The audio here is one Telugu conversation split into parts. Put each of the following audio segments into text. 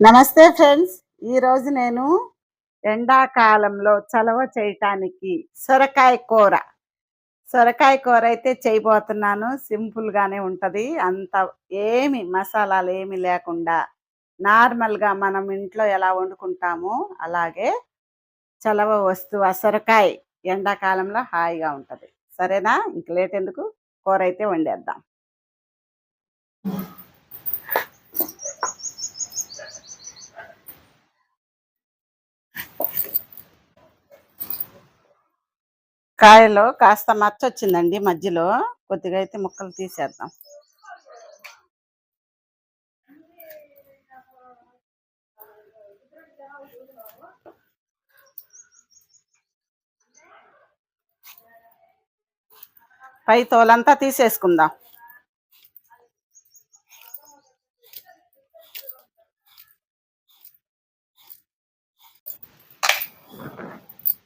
నమస్తే ఫ్రెండ్స్. ఈరోజు నేను ఎండాకాలంలో చలవ చేయటానికి సొరకాయ కూర అయితే చేయబోతున్నాను. సింపుల్‌గానే ఉంటది. అంత ఏమి మసాలాలేమి లేకుండా నార్మల్‌గా మనం ఇంట్లో ఎలా వండుకుంటామో అలాగే చలవ వస్తువు ఆ సొరకాయ ఎండాకాలంలో హాయిగా ఉంటది. సరేనా? ఇంక లేటెందుకు కూరైతే వండేద్దాం. కాయలో కాస్త మచ్చొచ్చిందండి మధ్యలో. కొద్దిగా అయితే ముక్కలు తీసేద్దాం. పై తోలంతా తీసేసుకుందాం.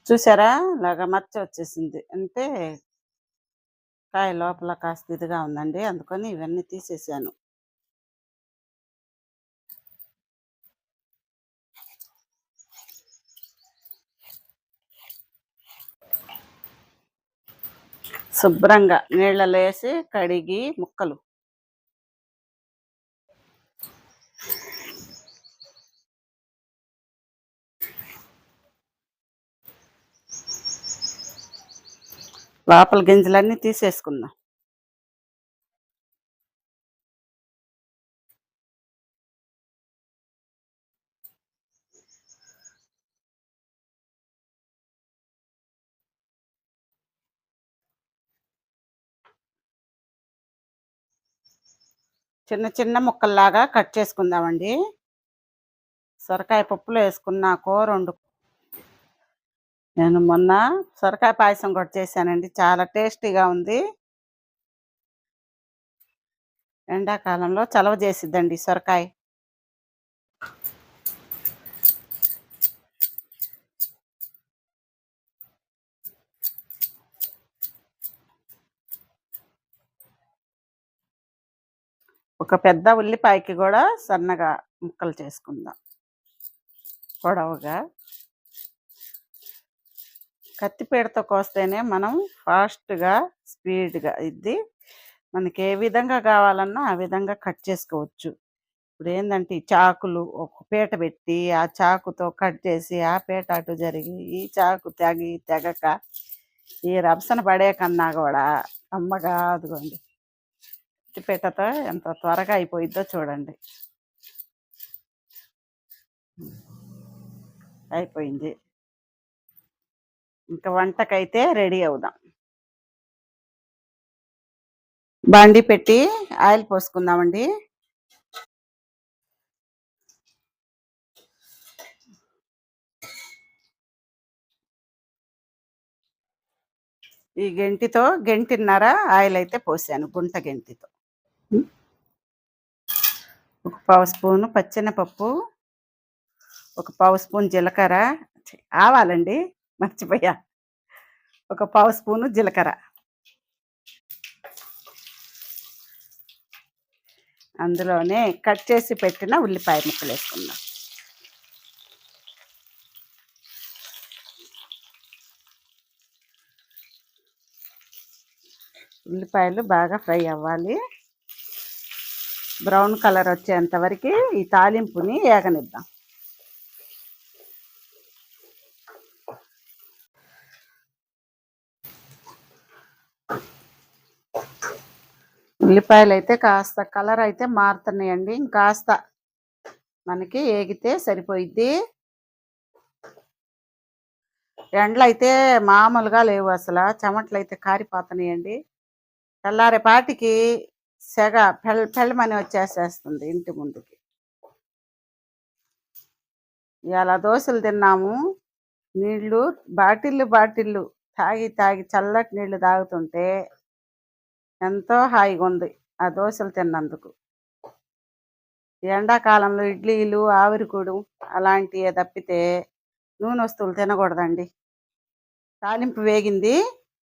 చూసారా? ఇలాగ మచ్చ వచ్చేసింది. అంటే కాయ లోపల కాస్త ఇదిగా ఉందండి. అందుకని ఇవన్నీ తీసేసాను. శుభ్రంగా నీళ్ళలో వేసి కడిగి ముక్కలు లోపల గింజలన్నీ తీసేసుకుందాం. చిన్న చిన్న ముక్కల్లాగా కట్ చేసుకుందామండి. సొరకాయ పప్పులో వేసుకున్న కూర నేను మొన్న సొరకాయ పాయసం కూడా చేశానండి. చాలా టేస్టీగా ఉంది. ఎండాకాలంలో చలవ చేసిద్దండి సొరకాయ. ఒక పెద్ద ఉల్లిపాయకి కూడా సన్నగా ముక్కలు చేసుకుందాం. పొడవుగా కత్తిపీటతో కోస్తేనే మనం ఫాస్ట్‌గా, స్పీడ్‌గా ఇది మనకి ఏ విధంగా కావాలన్నా ఆ విధంగా కట్ చేసుకోవచ్చు. ఇప్పుడేందంటే ఈ చాకులు ఒక పీట పెట్టి, ఆ చాకుతో కట్ చేసి, ఆ పీట అటు జరిగి, ఈ చాకు తెగక ఈ రభసన పడే కన్నా గూడా కమ్మగా అదిగోండి కత్తిపీటతో ఎంత త్వరగా అయిపోయిద్దో చూడండి. అయిపోయింది. ఇంక వంటకైతే రెడీ అవుదాం. బాండీ పెట్టి ఆయిల్ పోసుకుందామండి. ఈ గెంటితో గెంటిన్నర ఆయిల్ అయితే పోసాను గుంట గెంటితో. ఒక పావు స్పూను పచ్చెనపప్పు, ఒక పావు స్పూన్ జీలకర్ర, ఆవాలండి మర్చిపోయా. ఒక పావు స్పూను జీలకర్ర, అందులోనే కట్ చేసి పెట్టిన ఉల్లిపాయ ముక్కలు వేసుకుందాం. ఉల్లిపాయలు బాగా ఫ్రై అవ్వాలి. బ్రౌన్ కలర్ వచ్చేంత వరకు ఈ తాలింపుని ఏగనిద్దాం. ఉల్లిపాయలు అయితే కాస్త కలర్ అయితే మారుతున్నాయండి. ఇంకాస్త మనకి ఏగితే సరిపోయిద్ది. ఎండలైతే మామూలుగా లేవు అసలు. చెమటలైతే కారిపోతున్నాయండి. తెల్లారేపాటికి సెగ పెళ్ళమని వచ్చేసేస్తుంది ఇంటి ముందుకి. ఇవాళ దోశలు తిన్నాము. నీళ్ళు బాటిళ్ళు తాగి తాగి చల్లటి నీళ్ళు తాగుతుంటే ఎంతో హాయిగా ఉంది ఆ దోశలు తిన్నందుకు. ఎండాకాలంలో ఇడ్లీలు, ఆవిరికుడు అలాంటివి తప్పితే నూనె వస్తువులు తినకూడదండి. తాలింపు వేగింది.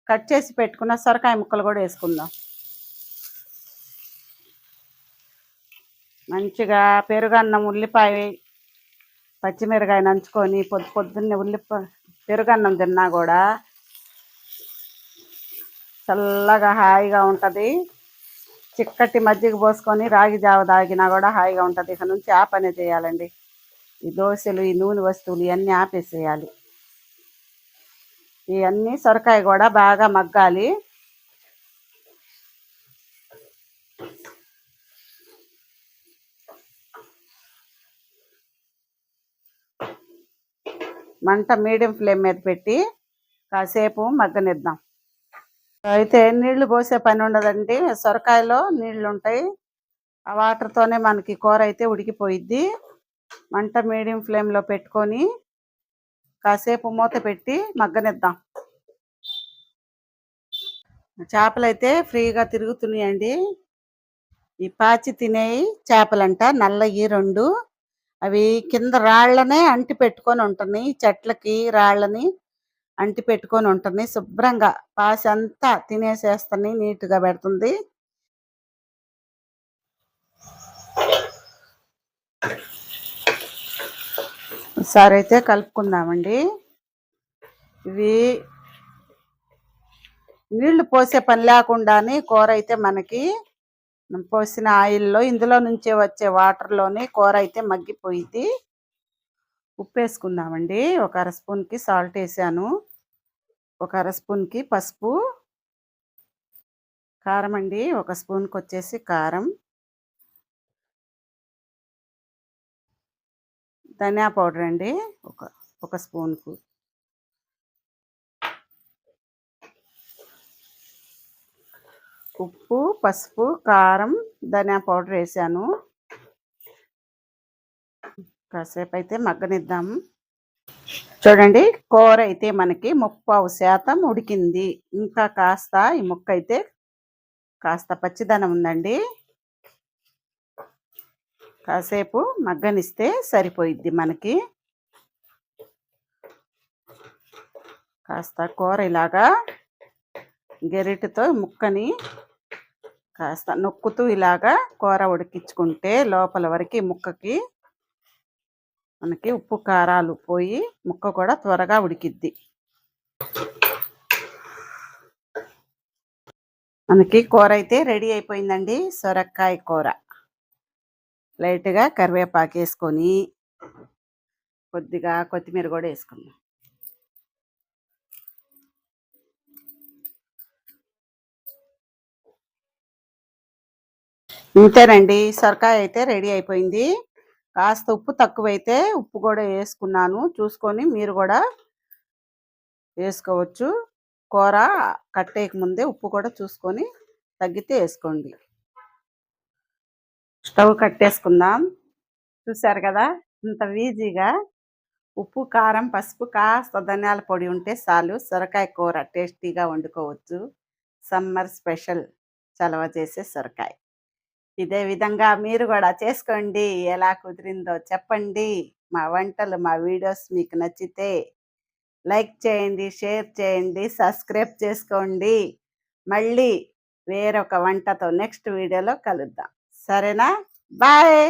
కట్ చేసి పెట్టుకున్న సొరకాయ ముక్కలు కూడా వేసుకుందాం. మంచిగా పెరుగన్నం, ఉల్లిపాయ పచ్చిమిరకాయ నంచుకొని పొద్దున్నే పెరుగన్నం తిన్నా కూడా చల్లగా హాయిగా ఉంటుంది. చిక్కటి మజ్జిగ పోసుకొని రాగి జావ తాగినా కూడా హాయిగా ఉంటుంది. ఇక నుంచి ఆ పనే చేయాలండి. ఈ దోశలు, ఈ నూనె వస్తువులు ఇవన్నీ ఆపేసేయాలి. ఇవన్నీ సొరకాయ కూడా బాగా మగ్గాలి. మంట మీడియం ఫ్లేమ్ మీద పెట్టి కాసేపు మగ్గనిద్దాం. అయితే నీళ్లు పోసే పని ఉండదండి. సొరకాయలో నీళ్లు ఉంటాయి. ఆ వాటర్తోనే మనకి కూర అయితే ఉడికిపోయిద్ది. మంట మీడియం ఫ్లేమ్లో పెట్టుకొని కాసేపు మూత పెట్టి మగ్గనిద్దాం. చేపలు అయితే ఫ్రీగా తిరుగుతున్నాయండి. ఈ పాచి తినేవి చేపలంట, నల్లయి 2. అవి కింద రాళ్ళనే అంటి పెట్టుకొని ఉంటున్నాయి. చెట్లకి రాళ్ళని అంటి పెట్టుకొని ఉంటుంది. శుభ్రంగా పాసి అంతా తినేసేస్తాని నీట్గా పెడుతుంది. ఒకసారి అయితే కలుపుకుందామండి. ఇవి నీళ్లు పోసే పని లేకుండానే కూర అయితే మనకి పోసిన ఆయిల్లో ఇందులో నుంచే వచ్చే వాటర్లోనే కూర అయితే మగ్గిపోయింది. ఉప్పు వేసుకుందామండి. ఒక అర స్పూన్కి సాల్ట్ వేసాను. ఒక అర స్పూన్కి పసుపు. కారం అండి, ఒక స్పూన్కి వచ్చేసి కారం. ధనియా పౌడర్ అండి, ఒక స్పూన్కు. ఉప్పు, పసుపు, కారం, ధనియా పౌడర్ వేసాను. కాసేపు అయితే మగ్గనిద్దాం. చూడండి, కూర అయితే మనకి 30% ఉడికింది. ఇంకా కాస్త ఈ ముక్క అయితే కాస్త పచ్చిదనం ఉందండి. కాసేపు మగ్గనిస్తే సరిపోయిద్ది మనకి. కాస్త కూర ఇలాగా గెరిటితో ముక్కని కాస్త నొక్కుతూ ఇలాగా కూర ఉడికించుకుంటే లోపల వరకు ముక్కకి మనకి ఉప్పు కారాలు పోయి ముక్క కూడా త్వరగా ఉడికిద్ది. మనకి కూర అయితే రెడీ అయిపోయిందండి. సొరకాయ కూర. లైట్గా కరివేపాకు వేసుకొని కొద్దిగా కొత్తిమీర కూడా వేసుకుందాం. ఇంతేనండి, సొరకాయ అయితే రెడీ అయిపోయింది. కాస్త ఉప్పు తక్కువైతే ఉప్పు కూడా వేసుకున్నాను. చూసుకొని మీరు కూడా వేసుకోవచ్చు. కూర కట్టేయక ముందే ఉప్పు కూడా చూసుకొని తగ్గితే వేసుకోండి. స్టవ్ కట్టేసుకుందాం. చూసారు కదా, ఇంత ఈజీగా ఉప్పు, కారం, పసుపు, కాస్త ధనియాల పొడి ఉంటే చాలు సొరకాయ కూర టేస్టీగా వండుకోవచ్చు. సమ్మర్ స్పెషల్ చలవ చేసే సొరకాయ. ఇదే విధంగా మీరు కూడా చేసుకోండి. ఎలా కుదిరిందో చెప్పండి. మా వంటలు, మా వీడియోస్ మీకు నచ్చితే లైక్ చేయండి, షేర్ చేయండి, సబ్స్క్రైబ్ చేసుకోండి. మళ్ళీ వేరొక వంటతో నెక్స్ట్ వీడియోలో కలుద్దాం. సరేనా? బాయ్.